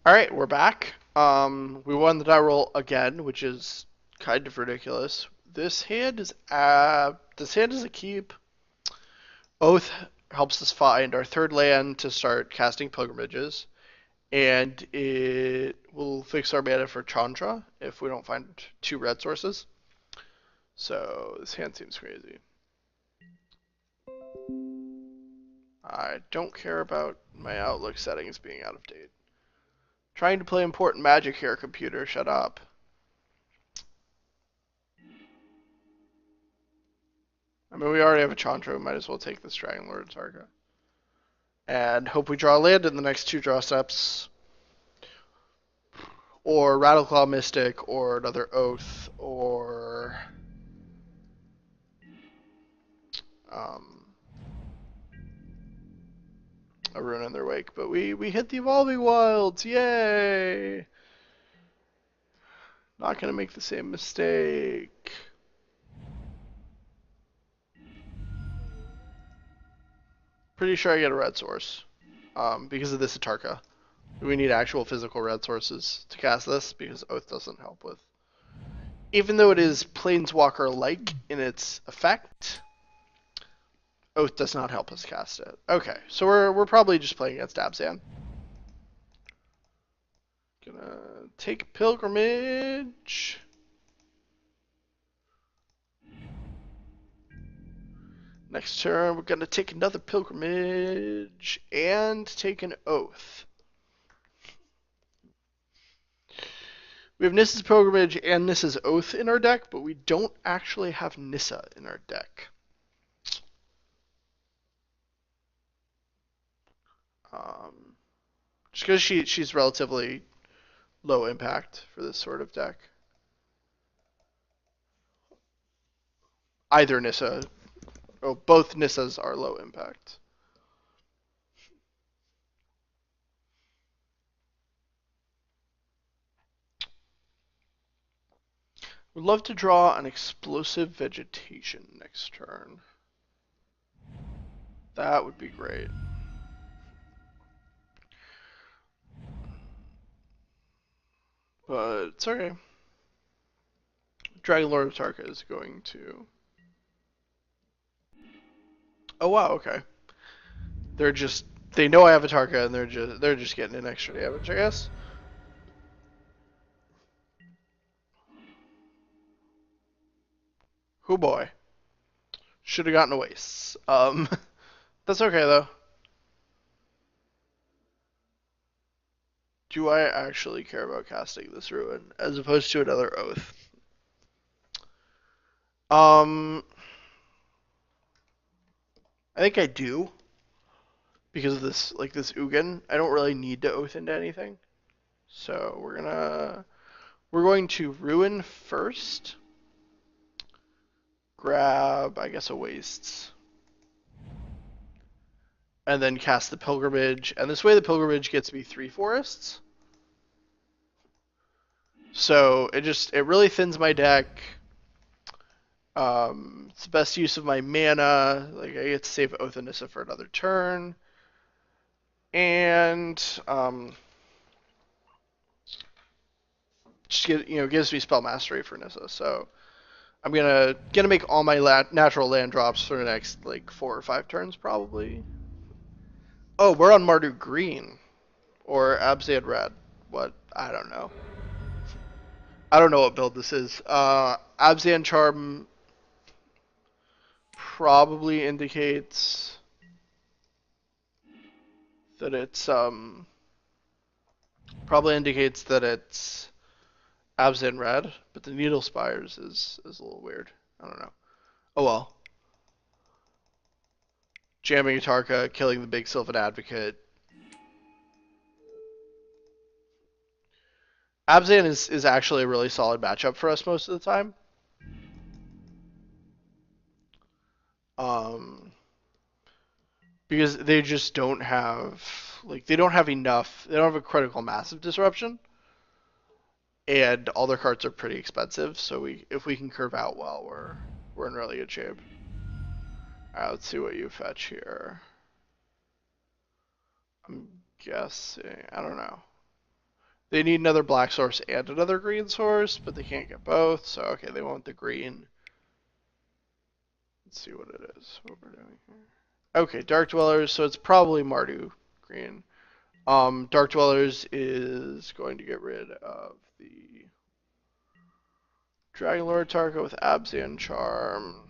All right, we're back. We won the die roll again, which is kind of ridiculous. This hand is a keep. Oath helps us find our third land to start casting pilgrimages, and it will fix our mana for Chandra if we don't find two red sources. So this hand seems crazy. I don't care about my Outlook settings being out of date. Trying to play important Magic here, computer. Shut up. I mean, we already have a Chandra. We might as well take this Dragon Lord Targa. And hope we draw land in the next two draw steps. Or Rattleclaw Mystic, or another Oath, or um, a Rune in their wake. But we hit the Evolving Wilds! Yay! Not gonna make the same mistake. Pretty sure I get a red source. Because of this Atarka. We need actual physical red sources to cast this, because Oath doesn't help with. Even though it is Planeswalker-like in its effect, Oath does not help us cast it. Okay, so we're probably just playing against Abzan. Gonna take Pilgrimage. Next turn, we're gonna take another Pilgrimage and take an Oath. We have Nissa's Pilgrimage and Nissa's Oath in our deck, but we don't actually have Nissa in our deck. Just because she's relatively low impact for this sort of deck. Either Nissa, oh, both Nissas are low impact. Would love to draw an Explosive Vegetation next turn. That would be great. But it's okay. Dragon Lord of Tarka is going to. Oh wow, okay. They know I have a Tarka and they're just getting an extra damage, I guess. Oh boy. Should have gotten a waste. That's okay though. Do I actually care about casting this Ruin as opposed to another Oath? Um, I think I do because of this Ugin. I don't really need to Oath into anything, so we're going to Ruin first. Grab, I guess, a Wastes, and then cast the Pilgrimage. And this way, the Pilgrimage gets me 3 forests. So it really thins my deck. It's the best use of my mana. Like I get to save Oath and Nissa for another turn, and just gives me spell mastery for Nissa. So I'm gonna make all my natural land drops for the next like 4 or 5 turns probably. Oh, we're on Mardu Green or Abzad Red. What? I don't know. I don't know what build this is. Abzan Charm probably indicates that it's Abzan Red, but the Needle Spires is a little weird. I don't know. Oh well. Jamming Atarka, killing the big Sylvan Advocate. Abzan is actually a really solid matchup for us most of the time. Because they just don't have they don't have enough. They don't have a critical mass of disruption, and all their cards are pretty expensive. So if we can curve out well, we're in really good shape. Alright, let's see what you fetch here. I'm guessing. I don't know. They need another black source and another green source, but they can't get both, so okay, they want the green. Let's see what it is, what we're doing here. Okay, Dark Dwellers, so it's probably Mardu green. Dark Dwellers is going to get rid of the Dragon Lord Tarka with Abzan Charm.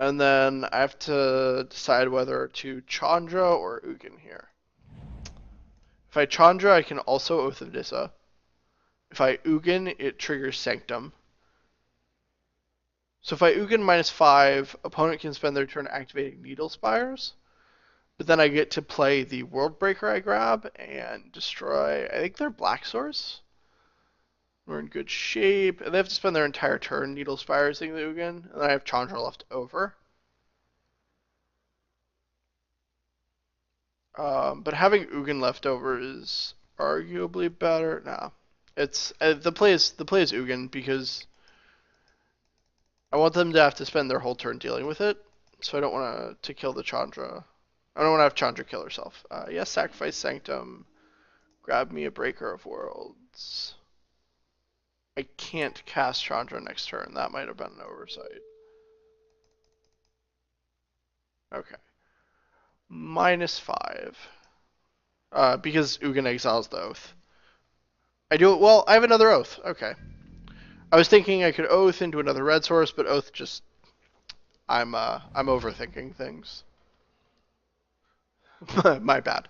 And then I have to decide whether to Chandra or Ugin here. If I Chandra, I can also Oath of Nissa. If I Ugin, it triggers Sanctum. So if I Ugin -5, opponent can spend their turn activating Needle Spires. But then I get to play the World Breaker I grab and destroy, I think they're Black Source. We're in good shape. And they have to spend their entire turn Needle Spires the Ugin. And then I have Chandra left over. But having Ugin left over is arguably better. No, it's the play is Ugin because I want them to have to spend their whole turn dealing with it. So I don't want to kill the Chandra. I don't want to have Chandra kill herself. Yes, sacrifice Sanctum. Grab me a Breaker of Worlds. I can't cast Chandra next turn. That might have been an oversight. Okay. -5. Because Ugin exiles the Oath. I do it. Well, I have another Oath. Okay. I was thinking I could Oath into another red source, but Oath just I'm overthinking things. My bad.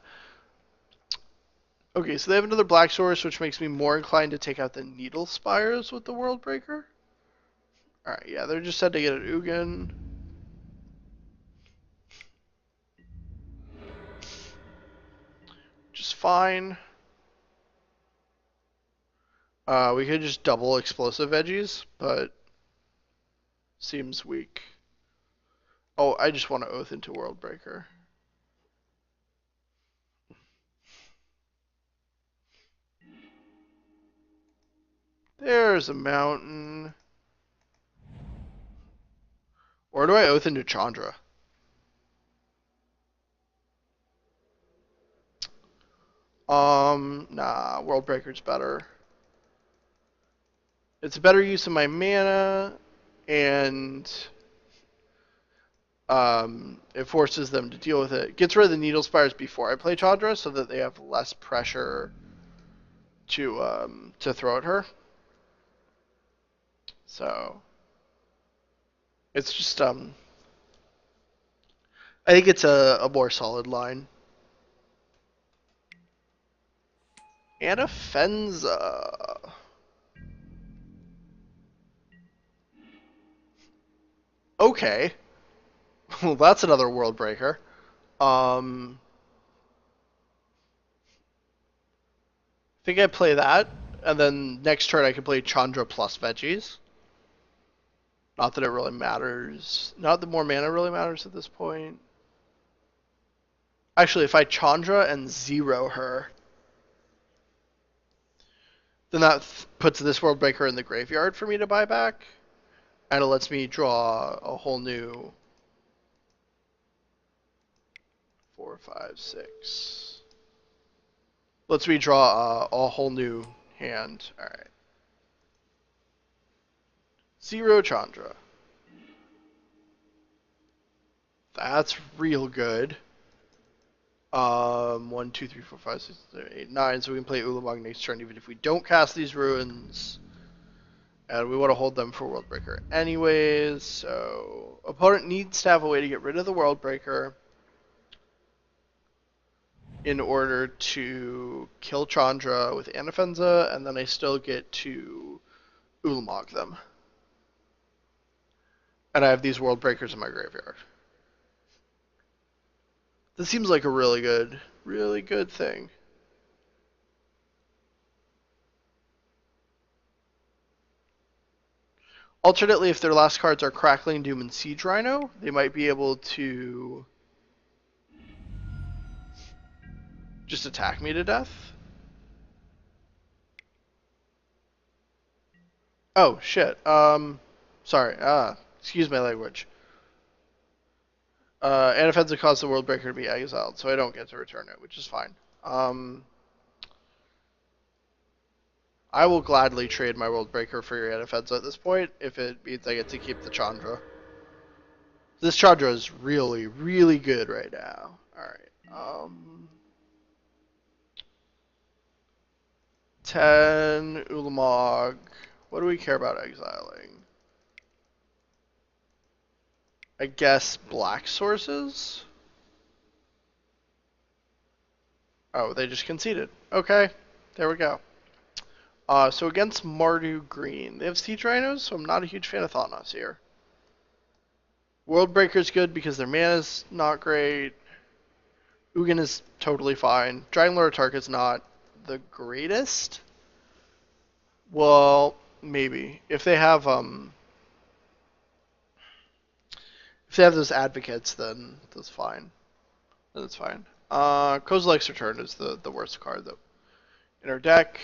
Okay, so they have another black source, which makes me more inclined to take out the Needle Spires with the World Breaker. Alright, yeah, they're just said to get an Ugin. Just fine. We could just double explosive veggies, but seems weak. Oh, I just want to Oath into World Breaker. There's a mountain. Or do I Oath into Chandra? Nah, World Breaker's better. It's a better use of my mana, and it forces them to deal with it. Gets rid of the Needle Spires before I play Chandra, so that they have less pressure to throw at her. So it's just I think it's a more solid line. Anafenza. Okay. Well, that's another World Breaker. I think I play that, and then next turn I can play Chandra plus veggies. Not that it really matters. Not that more mana really matters at this point. Actually, if I Chandra and zero her, then that puts this World Breaker in the graveyard for me to buy back, and it lets me draw a whole new 4, 5, 6. Lets me draw a whole new hand. All right. Zero Chandra. That's real good. 1, 2, 3, 4, 5, 6, 7, 8, 9. So we can play Ulamog next turn, even if we don't cast these ruins. And we want to hold them for World Breaker anyways. So opponent needs to have a way to get rid of the World Breaker in order to kill Chandra with Anafenza, and then I still get to Ulamog them. And I have these World Breakers in my graveyard. This seems like a really good thing. Alternately, if their last cards are Crackling Doom and Siege Rhino, they might be able to just attack me to death. Oh, shit. Sorry. Excuse my language. And offensive cause the World Breaker to be exiled, so I don't get to return it, which is fine. I will gladly trade my World Breaker for your Anafenza at this point if it means I get to keep the Chandra. This Chandra is really, really good right now. Alright. 10, Ulamog. What do we care about exiling? I guess black sources? Oh, they just conceded. Okay, there we go. So against Mardu Green, they have Siege Rhinos, so I'm not a huge fan of Thanatos here. World Breaker's good because their mana's not great. Ugin is totally fine. Dragon Lord Atarka's not the greatest. Well, maybe. If they have those advocates, then that's fine. Then it's fine. Kozilek's Return is the worst card though. In our deck,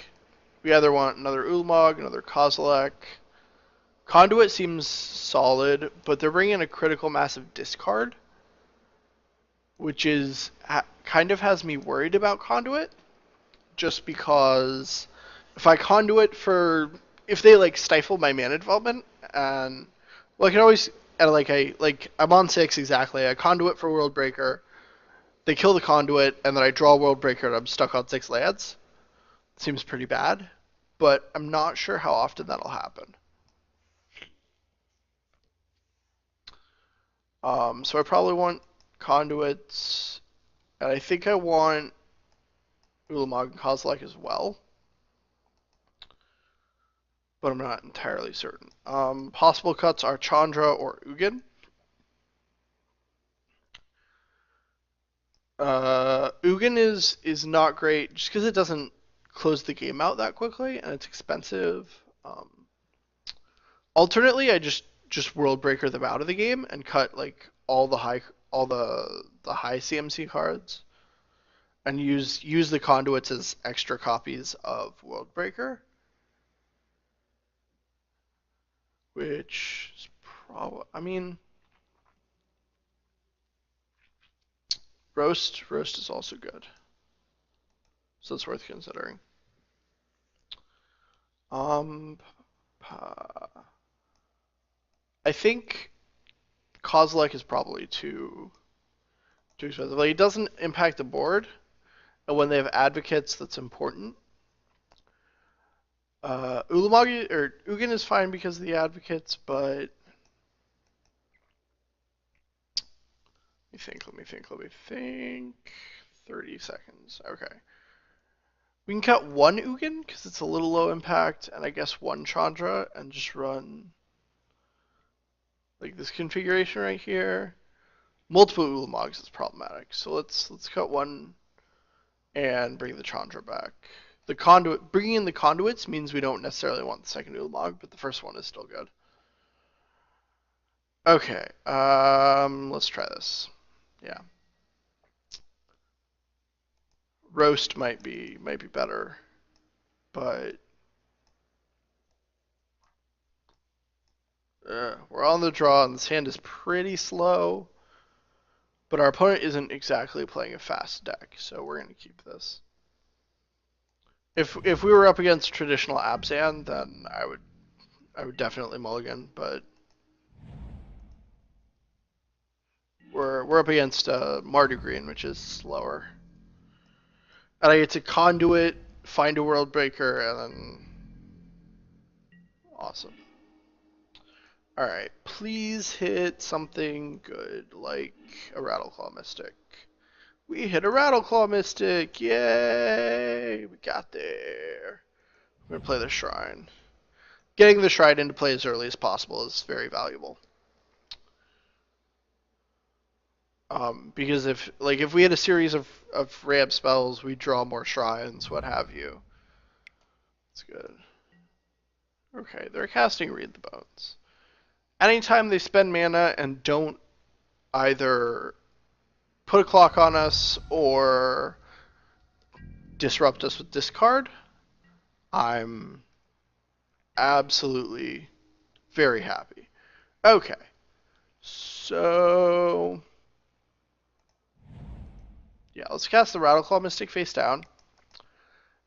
we either want another Ulamog, another Kozilek. Conduit seems solid, but they're bringing a critical massive discard, which is kind of has me worried about Conduit, just because if I Conduit if they like stifle my mana development, and well, I can always I'm on 6 exactly. I Conduit for World Breaker, they kill the Conduit, and then I draw World Breaker, and I'm stuck on 6 lands. Seems pretty bad, but I'm not sure how often that'll happen. So I probably want Conduits, and I think I want Ulamog and Kozilek as well, but I'm not entirely certain. Possible cuts are Chandra or Ugin. Ugin is not great just because it doesn't close the game out that quickly, and it's expensive. Alternately, I just World Breaker them out of the game and cut like all the high CMC cards, and use the conduits as extra copies of World Breaker, which is probably, I mean, roast is also good, so it's worth considering. I think Kozilek is probably too expensive. Like, it doesn't impact the board, and when they have advocates, that's important. Ulamagi or Ugin is fine because of the advocates, but let me think. 30 seconds. Okay. We can cut one Ugin because it's a little low impact, and I guess one Chandra, and just run like this configuration right here. Multiple Ulamogs is problematic, so let's cut one and bring the Chandra back. Bringing in the conduits means we don't necessarily want the second Ulamog, but the first one is still good. Okay, let's try this. Yeah. Roast might be better, but we're on the draw, and this hand is pretty slow. But our opponent isn't exactly playing a fast deck, so we're gonna keep this. If we were up against traditional Abzan, then I would definitely mulligan, but we're up against Mardu Green, which is slower. And I get to conduit, find a World Breaker, and then awesome. Alright, please hit something good, like a Rattleclaw Mystic. We hit a Rattleclaw Mystic! Yay! We got there. I'm going to play the Shrine. Getting the Shrine into play as early as possible is very valuable. Because if we had a series of ramp spells, we draw more Shrines, what have you. That's good. Okay, they're casting Read the Bones. Anytime they spend mana and don't either put a clock on us or disrupt us with discard, I'm absolutely very happy. Okay, so Yeah, let's cast the Rattleclaw Mystic face down.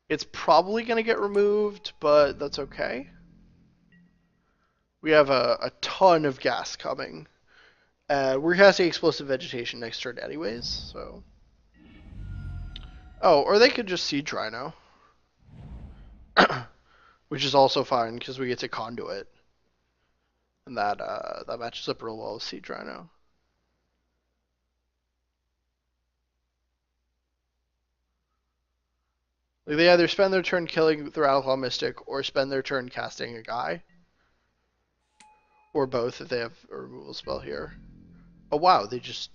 It's probably going to get removed, but that's okay. We have a ton of gas coming. We're casting Explosive Vegetation next turn anyways, so... Oh, or they could just Siege Rhino. Which is also fine, because we get to Conduit. And that matches up real well with Siege Rhino. Like they either spend their turn killing the Rattleclaw Mystic, or spend their turn casting a guy. Or both, if they have a removal spell here. Oh wow, they just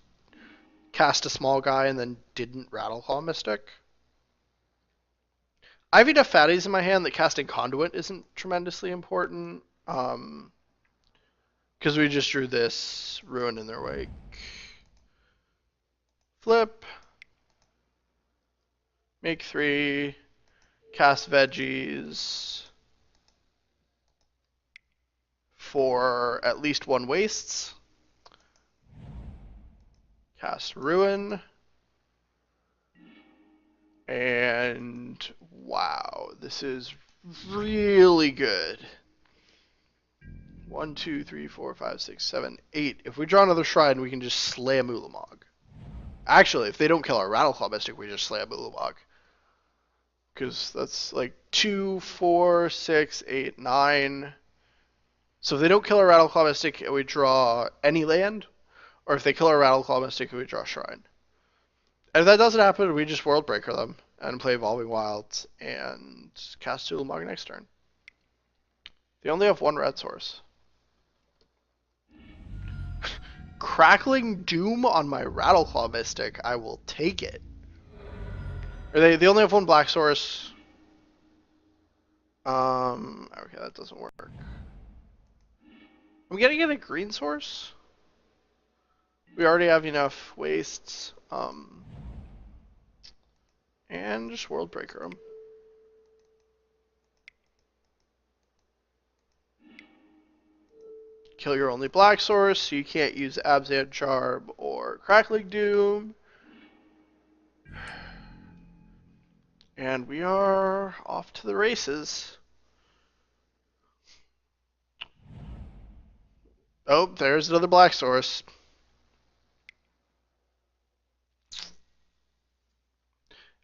cast a small guy and then didn't Rattleclaw Mystic. I have enough fatties in my hand that casting Conduit isn't tremendously important. Because we just drew this Ruin in their wake. Flip. Make 3. Cast veggies. For at least 1 wastes. Cast Ruin. And wow, this is really good. 1, 2, 3, 4, 5, 6, 7, 8. If we draw another Shrine, we can just slay a Ulamog. Actually, if they don't kill our Rattleclaw Mystic, we just slay a Ulamog. Because that's like 2, 4, 6, 8, 9. So if they don't kill our Rattleclaw Mystic and we draw any land, or if they kill our Rattleclaw Mystic and we draw Shrine. And if that doesn't happen, we just World Breaker them and play Evolving Wilds and cast Ulamog next turn. They only have 1 red source. Crackling Doom on my Rattleclaw Mystic, I will take it. Or they only have 1 black source. Okay, that doesn't work. I'm gonna get a green source. We already have enough wastes. And just World Breaker them. Kill your only black source, so you can't use Abzan Charm or Crackling Doom. And we are off to the races. Oh, there's another black source.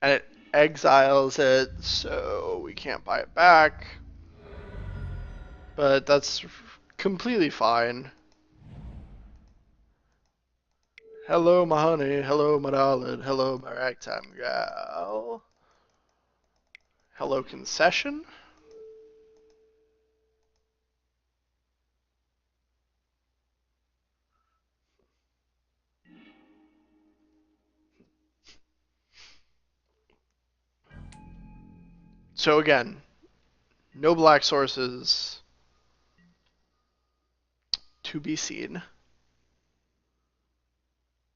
And it exiles it, so we can't buy it back. But that's completely fine. Hello, my honey. Hello, my darling. Hello, my ragtime gal. Hello, concession. So again, no black sources to be seen.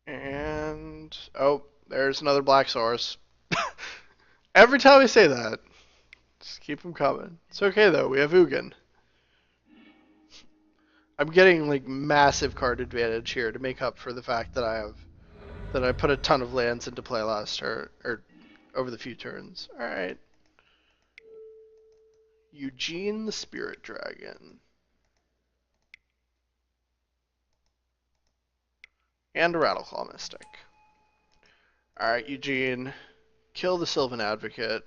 And oh, there's another black source. Every time I say that, just keep them coming. It's okay though, we have Ugin. I'm getting like massive card advantage here to make up for the fact that I put a ton of lands into play last turn or over the few turns. All right. Eugene the Spirit Dragon. And a Rattleclaw Mystic. Alright, Eugene. Kill the Sylvan Advocate.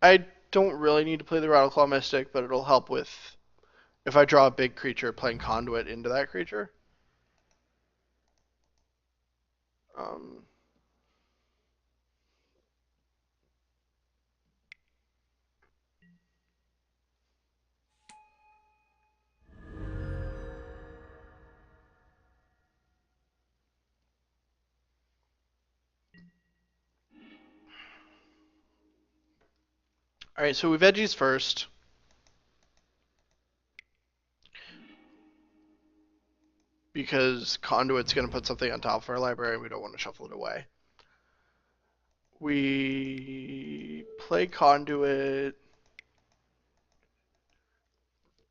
I don't really need to play the Rattleclaw Mystic, but it'll help with if I draw a big creature, playing Conduit into that creature. Alright, so we veggies first. Because Conduit's going to put something on top of our library and we don't want to shuffle it away. We play Conduit.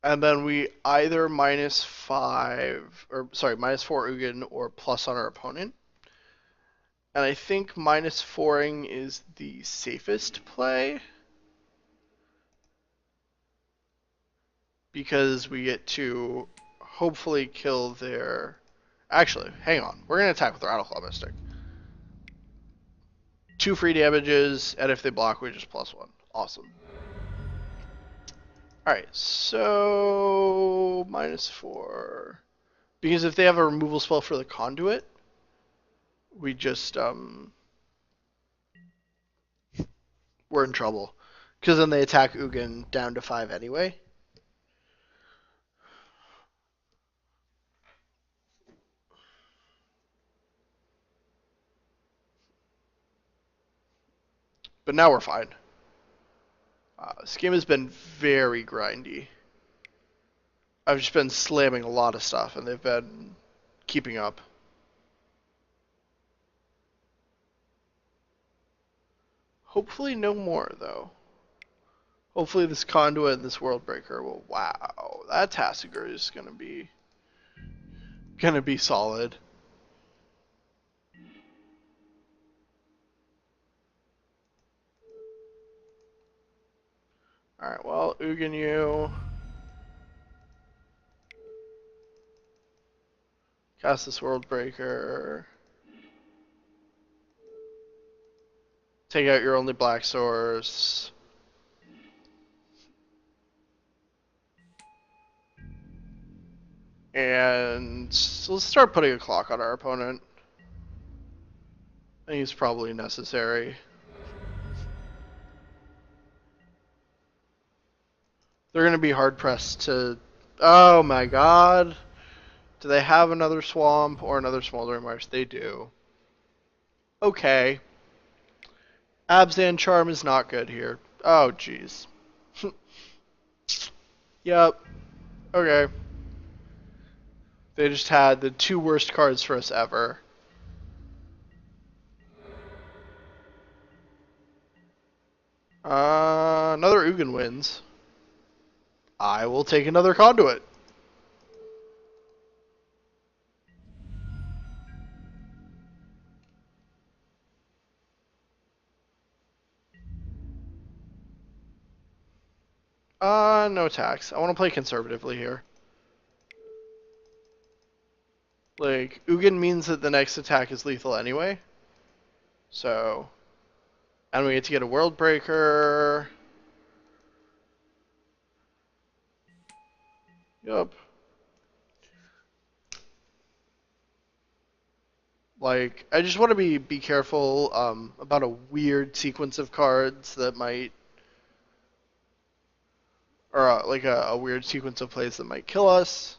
And then we either minus 4 Ugin or plus on our opponent. And I think minus 4ing is the safest play. Because we get to hopefully kill their... Actually, hang on. We're going to attack with our Rattle Claw Mystic. 2 free damages, and if they block, we just +1. Awesome. Alright, so... minus 4... Because if they have a removal spell for the Conduit, we just, we're in trouble. Because then they attack Ugin down to 5 anyway. But now we're fine. This game has been very grindy. I've just been slamming a lot of stuff, and they've been keeping up. Hopefully no more, though. Hopefully this Conduit and this World Breaker will... Wow, that Tasigur is gonna be solid. Alright, well, Ugin you. Cast this World Breaker. Take out your only black source. And so let's start putting a clock on our opponent. I think it's probably necessary. They're going to be hard-pressed to... Oh my god. Do they have another Swamp or another Smoldering Marsh? They do. Okay. Abzan Charm is not good here. Oh, jeez. Yep. Okay. They just had the 2 worst cards for us ever. Another Ugin wins. I will take another Conduit. No attacks. I want to play conservatively here. Like, Ugin means that the next attack is lethal anyway. So... And we get to get a World Breaker. Yup. Like, I just want to be careful about a weird sequence of cards that might... Or, like, a weird sequence of plays that might kill us.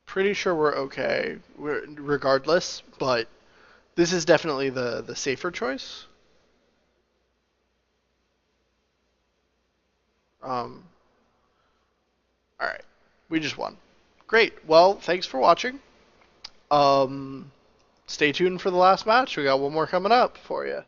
Pretty sure we're okay regardless, but this is definitely the safer choice. Alright. We just won. Great. Well, thanks for watching. Stay tuned for the last match. We got one more coming up for you.